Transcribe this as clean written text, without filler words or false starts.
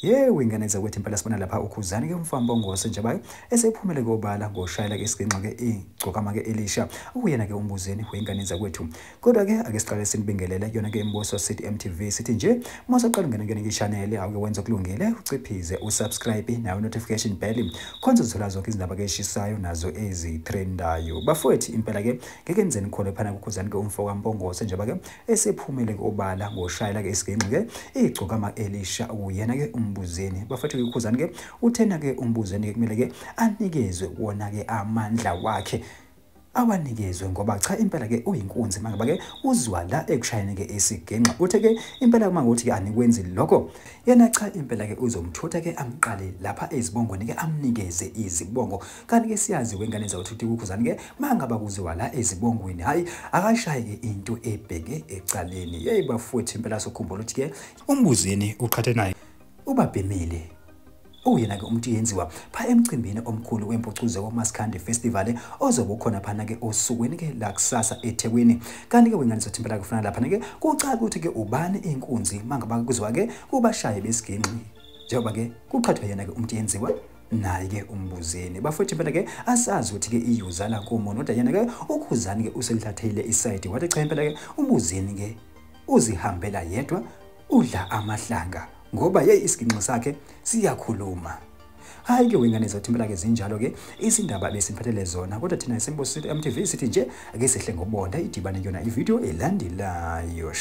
Ingane kwethu impela sibona lapha ukhuzani ke umfambongose nje bayo esephumele kobala ngoshayela ke isiginqa ke igcokama ke Elisha uyena ke umbuzeni wengane kwethu. Kodwa ke ake siqale sinibingelele yona ke imbuso City MTV sithi nje masaqala ungene ke channel awuke wenza kulungile uciphize usubscribe nayo notification bell khonze uzithola zonke izindaba ke eshisayo nazo ezitrendayo. Bafowethu impela ke ngeke nizeni khona phana kukhuzani ke umfo kaMpongose nje ke esephumele kobala ngoshayela ke isiginqa ke igcokama Elisha uyena ke umbuzeni. Bafethu ukukhuzani ke uthena ke umbuzeni ke kumele ke anikezwe wona ke amandla wakhe awanikezwe ngoba cha impela ke uyinkunzi mangaba ke uzwa la ekushayene ke esigenqa uthe ke impela mangothi ke anikwenzi lokho yena cha impela ke uzomthutha ke amqale lapha ezibongweni ke amnikeze izibongo kanti ke siyazi wengane zawuthi ukukhuzani ke mangaba kuziwa la ezibongweni hayi akashaye ke into ebheke ecaleni bafowethu impela sokhumbula ukuthi ke umbuzeni uqhathe naye ubabhemile uyena ke umuntu yenziwa pha emcimbini omkhulu wempucuze koMaskandi Festival ozobe ukhona phana ke osukwini ke la kusasa eThekwini. Kanti ke wengane zothi impela kufana lapha ke kucaca ukuthi ke ubani inkunzi mangaba kuzwa ke kubashaye besiginqi njengoba ke kuqhathwa yena ke umuntu yenziwa naye ke umbuzeni. Bafowethu impela ke asazi ukuthi ke iyuzala komuntu kodwa yena ke ukhuzani ke uselithathele iside wathi cha impela ke umbuzeni ke uzihambela yedwa udla amahlanga ngoba isiginqo sakhe siyakhuluma. Hayi ke wengane zothi impela ke zinjalo ke izindaba besiphathele zona kodwa thina eSimbuso City MTV sithi nje ake sihle ngobonda idibane yona ivideo elandelayo.